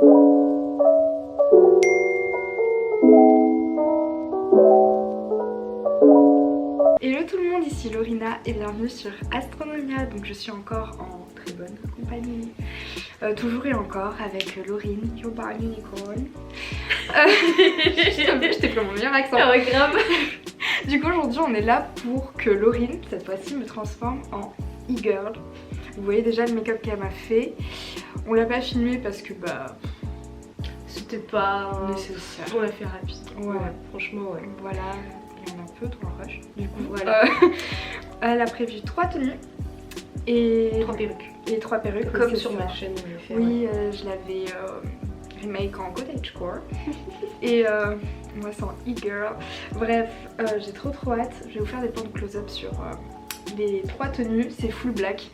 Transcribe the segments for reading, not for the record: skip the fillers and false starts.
Hello tout le monde, ici Lorina et bienvenue sur Astronomia. Donc je suis encore en très bonne compagnie, toujours et encore avec Laurine, Your Bar Unicorn. Je t'ai pris mon meilleur accent. Ah ouais, grave. Du coup aujourd'hui on est là pour que Laurine, cette fois-ci, me transforme en e-girl. Vous voyez déjà le make-up qu'elle m'a fait. On l'a pas filmé parce que c'était pas nécessaire. On l'a fait rapide. Ouais, franchement ouais. Voilà. On est un peu dans le rush. Du coup voilà. Elle a prévu 3 tenues et 3 perruques. Et 3 perruques. Comme sur ma chaîne. Fait, oui, je l'avais remake en cottagecore. Et moi c'est en e-girl. Bref, j'ai trop hâte. Je vais vous faire des plans de close-up sur les 3 tenues. C'est full black.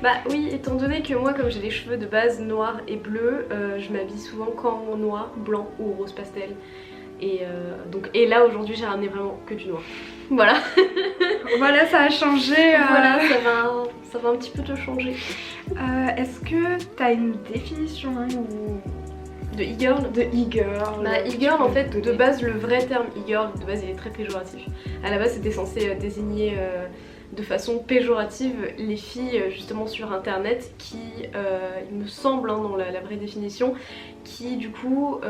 Bah oui, étant donné que moi comme j'ai des cheveux de base noirs et bleus, je m'habille souvent qu'en noir, blanc ou rose pastel. Et là aujourd'hui j'ai ramené vraiment que du noir. Voilà. Voilà, ça a changé. Voilà, ça va un petit peu te changer. Est-ce que t'as une définition ou... De e-girl? De e-girl. Bah e-girl en fait, de base le vrai terme e-girl, de base il est très péjoratif. À la base c'était censé désigner de façon péjorative les filles justement sur internet qui, il me semble dans la vraie définition, qui du coup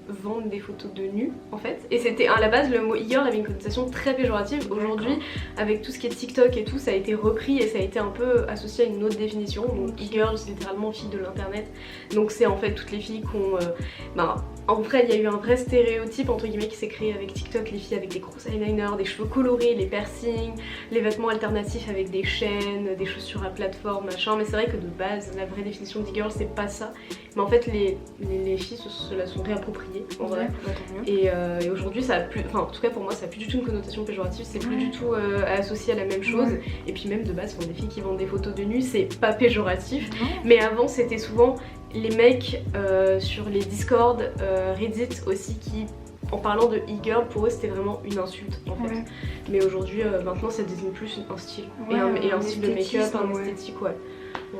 vendent des photos de nus en fait. Et c'était à la base le mot e-girl avait une connotation très péjorative. Aujourd'hui avec tout ce qui est TikTok et tout, ça a été repris et ça a été un peu associé à une autre définition. Donc e-girl c'est littéralement fille de l'internet. Donc c'est en fait toutes les filles qui ont... en vrai il y a eu un vrai stéréotype entre guillemets qui s'est créé avec TikTok, les filles avec des gros eyeliners, des cheveux colorés, les piercings, les vêtements alternatifs avec des chaînes, des chaussures à plateforme, machin. Mais c'est vrai que de base la vraie définition d'e-girl c'est pas ça. Mais en fait les filles se la sont réappropriées en vrai. Et aujourd'hui ça a plus, enfin en tout cas pour moi ça a plus du tout une connotation péjorative, c'est plus du tout associé à la même chose. Et puis même de base des filles qui vendent des photos de nus c'est pas péjoratif. Mais avant c'était souvent les mecs sur les Discord, Reddit aussi qui, en parlant de e-girl, pour eux c'était vraiment une insulte en fait. Mais aujourd'hui maintenant ça désigne plus un style et un style de make-up, un esthétique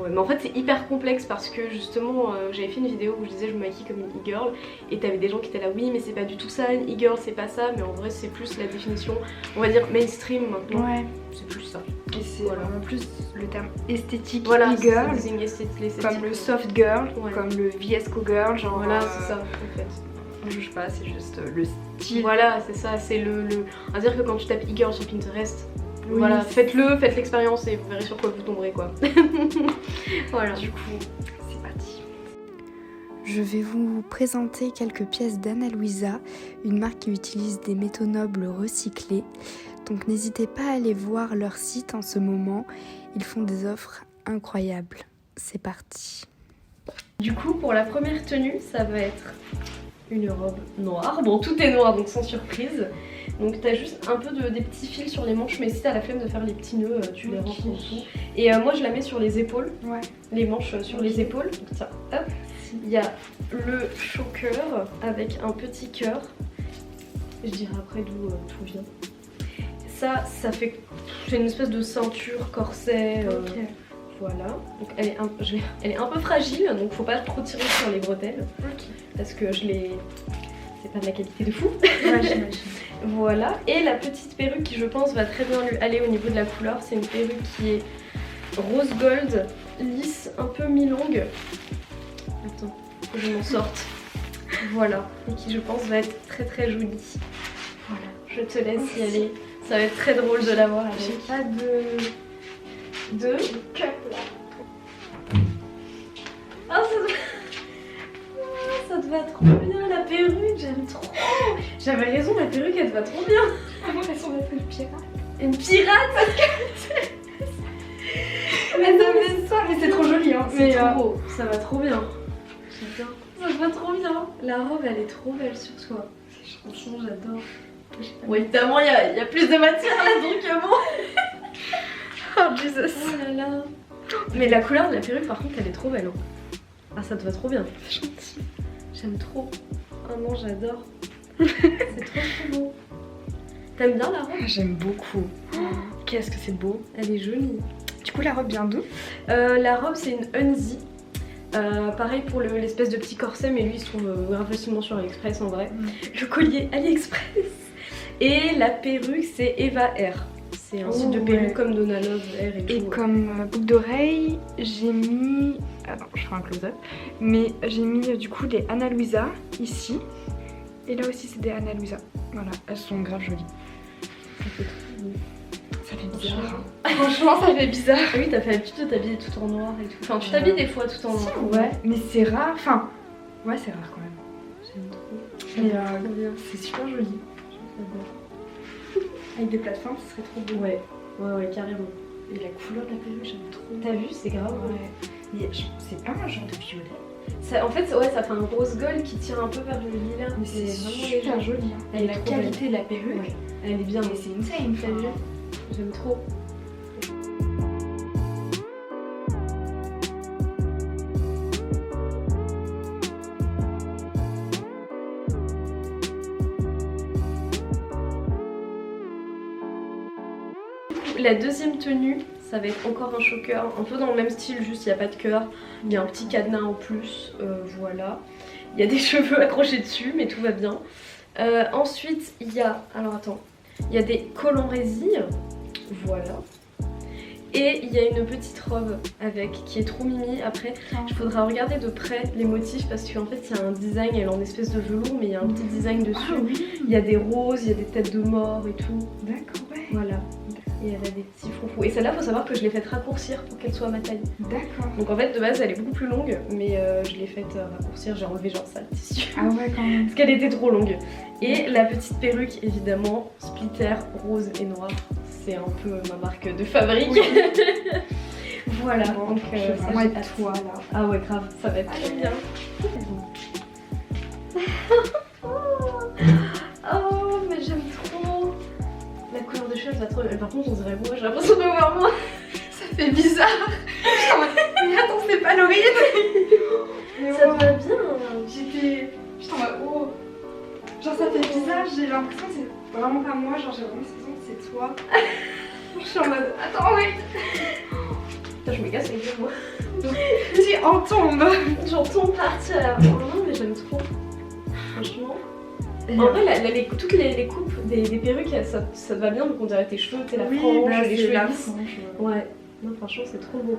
mais en fait c'est hyper complexe parce que justement j'avais fait une vidéo où je disais je me maquille comme une e-girl et t'avais des gens qui étaient là oui mais c'est pas du tout ça une e-girl, c'est pas ça, mais en vrai c'est plus la définition on va dire mainstream maintenant. C'est plus ça. Et c'est vraiment plus le terme esthétique e-girl, comme le soft girl, comme le VSCO girl, genre voilà c'est ça en fait. Je sais pas, c'est juste le style. Voilà c'est ça, c'est on va dire que quand tu tapes e-girl sur Pinterest, voilà, faites l'expérience et vous verrez sur quoi vous tomberez quoi. Voilà. Du coup, c'est parti. Je vais vous présenter quelques pièces d'Anna Luisa, une marque qui utilise des métaux nobles recyclés. Donc n'hésitez pas à aller voir leur site en ce moment, ils font des offres incroyables. C'est parti. Du coup pour la première tenue ça va être une robe noire, bon tout est noir donc sans surprise. Donc t'as juste un peu des petits fils sur les manches, mais si t'as la flemme de faire les petits nœuds, tu les rentres en dessous. Et moi je la mets sur les épaules, les manches sur les épaules. Donc ça, hop, il y a le choker avec un petit cœur. Je dirai après d'où tout vient. Ça fait, c'est une espèce de ceinture, corset. Voilà, donc elle est un peu fragile, donc faut pas trop tirer sur les bretelles. Parce que c'est pas de la qualité de fou. Voilà, et la petite perruque qui je pense va très bien lui aller au niveau de la couleur, c'est une perruque qui est rose gold, lisse, un peu mi-longue. Attends, faut que je m'en sorte. Voilà, et qui je pense va être très très jolie. Voilà, je te laisse y aller. Ça va être très drôle de la voir avec. J'ai pas de cup là. Ah ça te va trop bien la perruque, j'aime trop. J'avais raison, la perruque elle te va trop bien. Ah moi elle semble être une pirate. Une pirate parce que... mais c'est trop joli hein. C'est trop beau, ça va trop bien. J'adore. Ça te va trop bien. La robe elle est trop belle sur toi. Franchement j'adore. Bon évidemment il y a plus de matière là donc bon. Oh Jesus. Oh là là. Mais la couleur de la perruque par contre elle est trop belle. Ah ça te va trop bien. C'est gentil. J'aime trop. Oh non j'adore. C'est trop beau. T'aimes bien la robe? J'aime beaucoup. Qu'est-ce que c'est beau. Elle est jolie. Du coup la robe vient d'où? La robe c'est une Unzi. Pareil pour l'espèce de petit corset, mais lui il se trouve grave facilement sur AliExpress en vrai. Le collier AliExpress. Et la perruque c'est Eva R. C'est un site de perruque comme Donna Love R et tout. Et comme boucle d'oreille, j'ai mis... Attends, je ferai un close-up. Mais j'ai mis du coup des Ana Luisa ici. Et là aussi c'est des Ana Luisa. Voilà, elles sont grave jolies. Ça fait bizarre. Franchement, ça fait bizarre. Ah oui, t'as fait l'habitude de t'habiller tout en noir et tout. Enfin, tu t'habilles des fois tout en noir. Ouais, mais c'est rare. Enfin, ouais, c'est rare quand même. J'aime trop. Mais c'est super joli. Avec des plateformes, ce serait trop beau. Ouais, carrément. Et la couleur de la perruque, j'aime trop. T'as vu, c'est grave. Ouais. Mais c'est pas un genre de violet. Ça, en fait, ouais, ça fait un rose gold qui tire un peu vers le lilas. Mais c'est super joli. Hein. Et la qualité de la perruque, elle est bien. mais c'est insane. T'as vu? J'aime trop. La deuxième tenue, ça va être encore un choker, un peu dans le même style, juste il n'y a pas de cœur, il y a un petit cadenas en plus, voilà. Il y a des cheveux accrochés dessus, mais tout va bien. Ensuite, il y a, alors attends, il y a des collants résille, voilà. Et il y a une petite robe avec, qui est trop mimi. Après, il faudra regarder de près les motifs parce qu'en fait il y a un design, elle est en espèce de velours, mais il y a un petit design dessus. Ah, oui. Il y a des roses, il y a des têtes de mort et tout. D'accord, ouais. Voilà. Et elle a des petits froufrous. Et celle-là, faut savoir que je l'ai faite raccourcir pour qu'elle soit à ma taille. D'accord. Donc en fait, de base, elle est beaucoup plus longue, mais je l'ai faite raccourcir. J'ai enlevé genre ça, le tissu. Ah ouais, quand même. Parce qu'elle était trop longue. Et la petite perruque, évidemment, splitter rose et noir. C'est un peu ma marque de fabrique. Oui. Voilà. Bon, donc je vais vraiment être toi là. Ah ouais, grave, ça va être très bien. Oh, mais j'aime trop. La couleur de cheveux, elle va trop bien. Par contre, on dirait moi, j'ai l'impression de me voir moi. Ça fait bizarre. Mais attends, c'est pas l'origine. Ça te va bien. J'étais en mode oh. Genre ça fait bizarre, j'ai l'impression que c'est vraiment pas moi, genre j'ai vraiment l'impression que c'est toi. Je suis en mode attends, oui. Putain, je me casse avec moi. Tu en tombes. J'en tombe par terre. Oh non, mais j'aime trop. Franchement. En vrai, toutes les coupes des perruques, ça te va bien, donc on dirait tes cheveux, t'es la frange, les cheveux lisses. Ouais, non, franchement, c'est trop beau.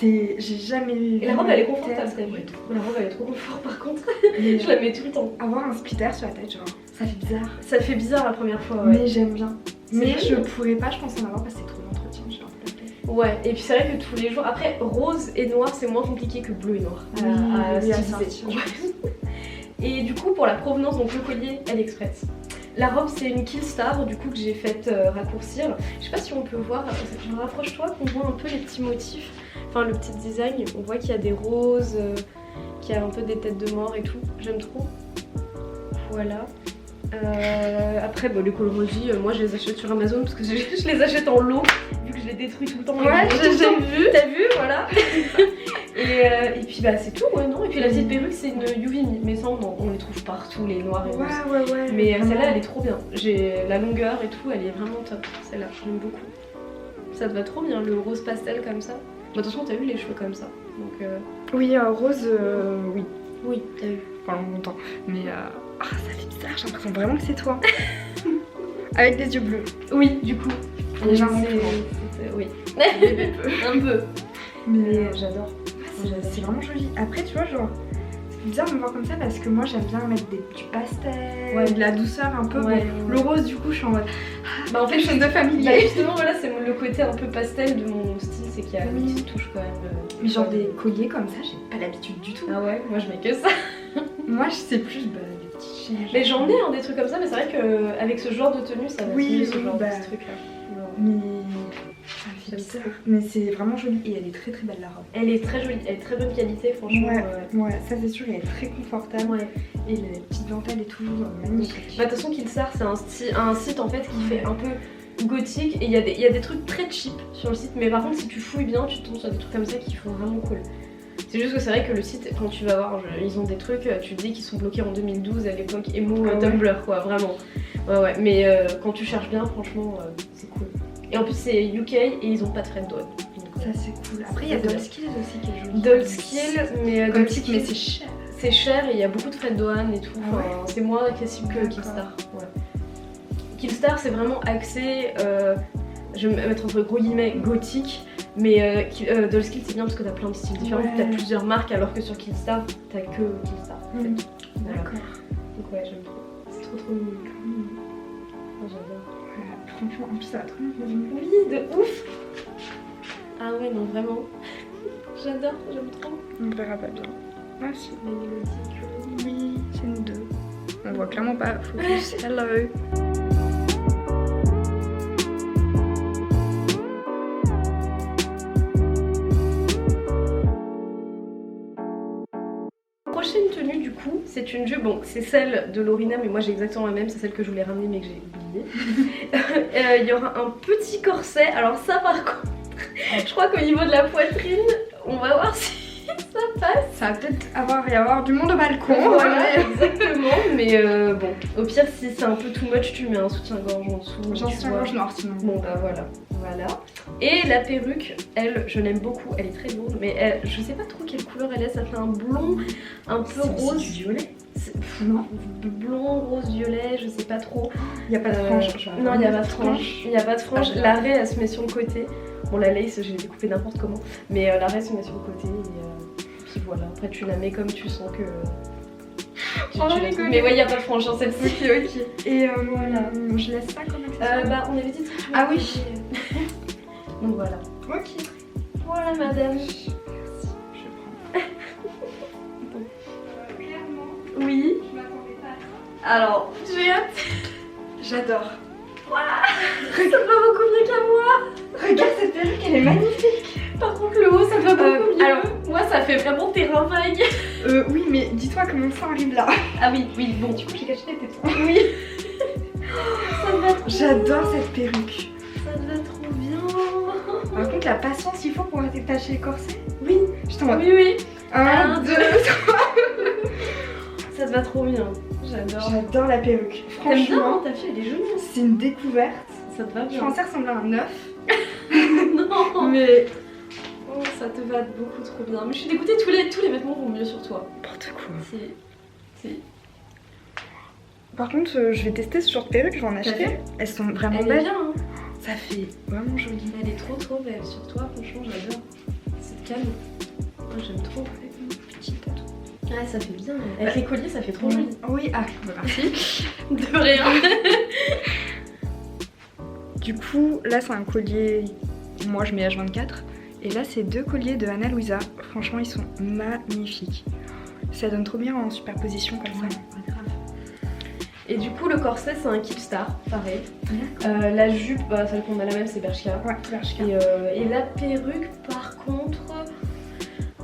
J'ai jamais vu. Et la robe, elle est confortable, t'as vu. La robe, elle est trop confort par contre. Je la mets tout le temps. Avoir un splitter sur la tête, genre, ça fait bizarre. Ça fait bizarre la première fois, ouais. Mais j'aime bien. Mais je pourrais pas, je pense, en avoir parce que c'est trop d'entretien, j'ai un peu la tête. Ouais, et puis c'est vrai que tous les jours. Après, rose et noir, c'est moins compliqué que bleu et noir à styliser. Et du coup, pour la provenance, donc le collier AliExpress. La robe, c'est une Killstar, du coup, que j'ai faite raccourcir. Je sais pas si on peut voir, rapproche-toi, qu'on voit un peu les petits motifs, enfin le petit design. On voit qu'il y a des roses, qu'il y a un peu des têtes de mort et tout. J'aime trop. Voilà. Après, bah, les coloris, moi je les achète sur Amazon parce que je les achète en lot, vu que je les détruis tout le temps. Ouais, j'ai vu. T'as vu, voilà. Et puis bah c'est tout, ouais, non. Et puis la petite perruque, c'est une Yuvini, mais ça on les trouve partout, les noirs et roses. Ouais. Mais celle-là, elle est trop bien. J'ai la longueur et tout, elle est vraiment top. Celle-là, j'aime beaucoup. Ça te va trop bien, le rose pastel comme ça. Bah, attention, t'as vu les cheveux comme ça. Donc, oui, rose, oui. Oui, t'as vu. Enfin, longtemps. Mais ça fait bizarre, j'ai l'impression vraiment que c'est toi. Avec des yeux bleus. Oui, du coup. Légèrement. Oui. Un peu. Mais j'adore. C'est vraiment joli. Après, tu vois, genre, c'est bizarre de me voir comme ça parce que moi j'aime bien mettre du pastel, de la douceur un peu. Ouais, bon, le rose, du coup, je suis en mode. Bah, en fait, chose de familier. Bah, justement, voilà, c'est le côté un peu pastel de mon style, c'est qu'il y a une petite touche quand même. Mais genre des colliers comme ça, j'ai pas l'habitude du tout. Ah ouais, moi je mets que ça. Moi, je sais plus, des petits chiens. Mais j'en ai des trucs comme ça, mais c'est vrai qu'avec ce genre de tenue, ça va oui, ce genre de ce truc là. Mais c'est bizarre. Mais c'est vraiment joli et elle est très très belle la robe. Elle est très jolie, elle est très bonne qualité franchement. Ouais, ça c'est sûr, elle est très confortable. Ouais. Et les petites dentelles et tout, magnifique. Bah de toute façon Killstar c'est un site en fait qui fait un peu gothique et il y a des trucs très cheap sur le site, mais par contre si tu fouilles bien tu tombes sur des trucs comme ça qui font vraiment cool. C'est juste que c'est vrai que le site, quand tu vas voir, ils ont des trucs, tu te dis qu'ils sont bloqués en 2012 à l'époque emo Tumblr quoi, vraiment. Ouais, mais quand tu cherches bien franchement c'est cool. Et en plus c'est UK et ils ont pas de frais de douane. Donc Ça c'est cool. Après il y a Dollskills aussi qui est joli. Dollskills, mais Dollskills, mais c'est cher. C'est cher et il y a beaucoup de frais de douane et tout. Ah ouais. Enfin, c'est moins accessible que Killstar. Ouais. Killstar c'est vraiment axé, je vais me mettre entre gros guillemets, gothique. Mais Dollskills c'est bien parce que t'as plein de styles différents, t'as plusieurs marques alors que sur Killstar t'as que Killstar. En fait. Voilà. D'accord. Donc ouais j'aime trop. C'est trop mignon. Oh, j'adore. Ouais, franchement en plus ça va trop bien. Oui de ouf. Ah ouais non vraiment. J'adore, j'aime trop. On verra pas bien. Ah si. La mélodie. Oui, c'est nous deux. On voit clairement pas. Focus. Hello. Prochaine tenue du coup, c'est une jupe, bon c'est celle de Lorina mais moi j'ai exactement la même, c'est celle que je voulais ramener mais que j'ai oublié. Il y aura un petit corset, alors ça par contre, je crois qu'au niveau de la poitrine, on va voir si ça passe. Ça va peut-être y avoir du monde au balcon. Voilà, exactement, mais bon, au pire si c'est un peu too much, tu mets un soutien-gorge en dessous. J'en suis gorge noire sinon. Bon bah voilà. Et la perruque, elle, je l'aime beaucoup, elle est très lourde, mais elle, je sais pas trop quelle couleur elle est, ça fait un blond un peu rose. Violet. Non, blond, rose, violet, je sais pas trop. Il n'y a pas de frange. Non, il n'y a pas de frange. Il n'y a pas de frange. L'arrêt, elle se met sur le côté. Bon, la lace, je l'ai découpée n'importe comment, mais l'arrêt se met sur le côté. Et puis voilà, après tu la mets comme tu sens que. Mais ouais, il n'y a pas de frange dans celle-ci. Ok. Et voilà. Je laisse ça comme accessoire. Bah, on avait dit ça. Ah oui. Donc voilà. Ok. Voilà, madame. Je prends. Bon. Clairement, Oui. je m'attendais pas à ça. Alors, j'ai hâte. J'adore. Ça te va beaucoup mieux qu'à moi. Regarde cette perruque, elle est magnifique. Par contre, le haut, ça te va beaucoup mieux. Alors, moi, ça fait vraiment terrain vague. Oui, mais dis-toi comment ça arrive là. Ah oui, oui, bon. Du coup, j'ai caché les tétons. Oui. Ça te va trop. J'adore cette perruque. Ça te va trop bien. Par contre, la patience il faut pour attacher les corsets. Oui. Je t'en vois. Oui, oui. 1, 2, 3. Ça te va trop bien. J'adore. J'adore la perruque. T'aimes bien, Franchement, hein, ta fille, elle est jolie. c'est une découverte. Ça te va Je bien. pensais ressembler à un œuf. Non. Mais Oh, ça te va beaucoup trop bien. Mais je suis dégoûtée, tous les vêtements vont mieux sur toi. n'importe quoi. Si. Par contre, je vais tester ce genre de perruque, je vais en acheter. vu Elles sont vraiment Elle est belles. bien, hein. Ça fait vraiment joli. Elle est trop belle sur toi, franchement, j'adore. C'est calme. Moi, j'aime trop. Petit tatou. Ouais, ça fait bien. Avec les colliers, ça fait trop joli. Oui, ah, bah merci. De rien. Du coup, là c'est un collier, moi je mets H24. Et là c'est 2 colliers de Ana Luisa. Franchement, ils sont magnifiques. Ça donne trop bien en superposition comme ça. Et du coup, le corset, c'est un Killstar, pareil. La jupe, bah, celle qu'on a la même, c'est Bershka. Ouais, Bershka. Et la perruque, par contre,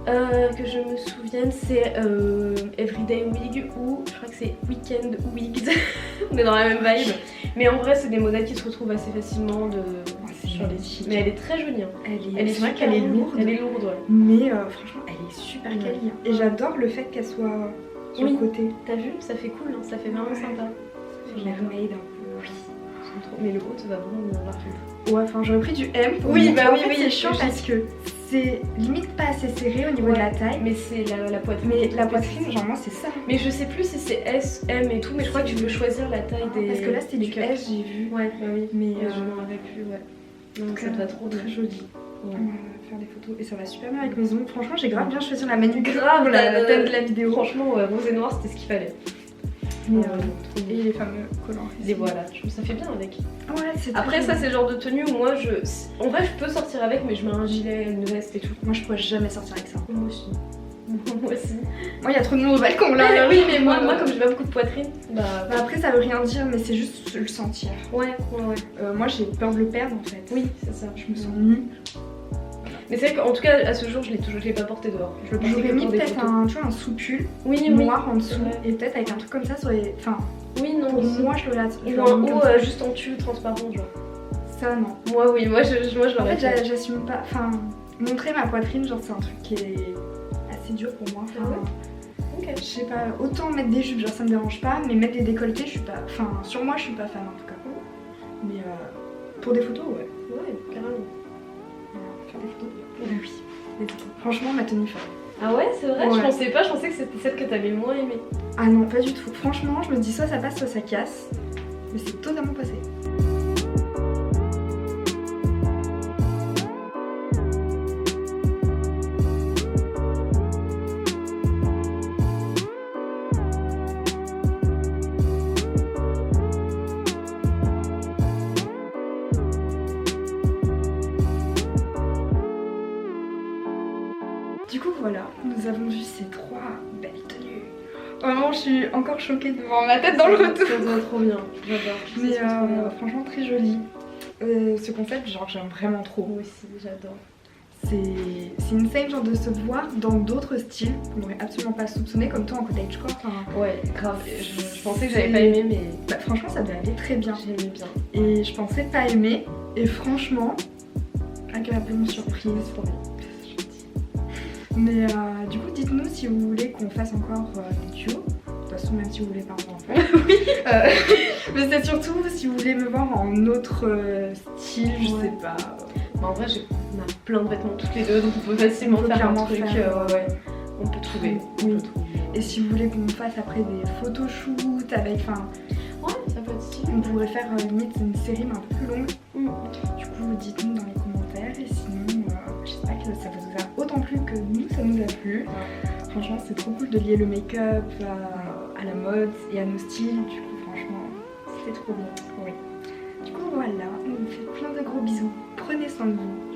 que je me souvienne, c'est Everyday Wig ou je crois que c'est Weekend Wigs. On est dans la même vibe. Mais en vrai, c'est des modèles qui se retrouvent assez facilement sur les sites. Mais elle est très jolie. Hein. C'est vrai qu'elle est lourde. Elle est lourde, ouais. Mais franchement, elle est super quali. Et j'adore le fait qu'elle soit sur le côté. T'as vu? Ça fait cool, hein. Ça fait vraiment sympa. Mermaid un peu. Oui. Mais le haut te va vraiment bien par contre. Ouais, enfin j'aurais pris du M pour oui, moi. bah En oui, fait, oui, c'est chiant parce que c'est limite pas assez serré au niveau de la taille. Mais c'est la poitrine. Mais la poitrine, genre moi c'est ça. Mais je sais plus si c'est S, M et tout, mais je crois que tu peux choisir la taille des. Parce que là c'était du S, j'ai vu. Ouais, bah oui. Mais je m'en rappelle plus, ouais. Donc ça te va trop très joli. Ouais. On va faire des photos et ça va super bien avec mes ongles. Franchement, j'ai grave bien choisi la manucure grave pour la thème de la vidéo. Franchement, rose et noir, c'était ce qu'il fallait. Mais, et les fameux collants. Et voilà, je trouve que ça fait bien avec. Ouais, c'est après, ça, c'est le genre de tenue où moi, en vrai, je peux sortir avec, mais je mets un gilet, une veste et tout. Moi, je pourrais jamais sortir avec ça. Moi aussi. Moi aussi. Moi, il y a trop de monde au balcon là. Oui, mais moi comme j'ai pas beaucoup de poitrine, bah après, ça veut rien dire, mais c'est juste le sentir. Ouais. Moi, j'ai peur de le perdre en fait. Oui, c'est ça. Je me sens nue. Mais c'est vrai qu'en tout cas, à ce jour, je l'ai pas porté dehors. J'aurais mis peut-être un sous-pull noir en dessous et peut-être avec un truc comme ça sur les. Enfin, oui, non. Pour moi, je le laisse. Ou un haut juste en tulle transparent, genre. Ça, non. Moi, oui, moi je l'aurais. En fait, j'assume pas. Enfin, montrer ma poitrine, genre, c'est un truc qui est assez dur pour moi. Enfin, okay. Je sais pas, autant mettre des jupes, genre, ça me dérange pas, mais mettre des décolletés, je suis pas. Enfin, sur moi, je suis pas fan en tout cas. Mais pour des photos, ouais. Ouais, carrément. faire des photos? Oui. Franchement, ma tenue folle. Ah ouais, c'est vrai? Ouais. Je pensais pas, je pensais que c'était celle que t'avais le moins aimée. Ah non, pas du tout. Franchement, je me dis soit ça passe, soit ça casse. Mais c'est totalement passé. Du coup voilà, nous avons vu ces 3 belles tenues. Vraiment je suis encore choquée devant ma tête dans le retour. Ça doit trop bien, j'adore. Mais franchement très joli. Ce concept genre j'aime vraiment trop. Moi aussi, j'adore. C'est insane genre de se voir dans d'autres styles qu'on n'aurait absolument pas soupçonné comme toi en cottagecore. Enfin, ouais, grave. Je pensais que j'avais pas aimé mais... Bah, franchement ça devait aller très bien. J'aimais bien. Et je pensais pas aimer. Et franchement, agréablement surprise. Mais du coup, dites-nous si vous voulez qu'on fasse encore des duos. De toute façon, même si vous voulez pas en faire. Oui. Mais c'est surtout si vous voulez me voir en autre style, je sais pas. Bah, en vrai, on a plein de vêtements toutes les deux, donc on peut facilement faire un truc. Ouais. On peut trouver. Oui. Et si vous voulez qu'on fasse après des photoshoots avec. Enfin, ouais, ça peut être stylé. on pourrait faire limite une série mais un peu plus longue. Du coup, dites-nous dans les commentaires. Et sinon, j'espère que ça vous a autant plu que nous, ça nous a plu. Ouais. Franchement, c'est trop cool de lier le make-up à la mode et à nos styles. Du coup, franchement, C'était trop bien. oui. Du coup, voilà, on vous fait plein de gros bisous. Prenez soin de vous.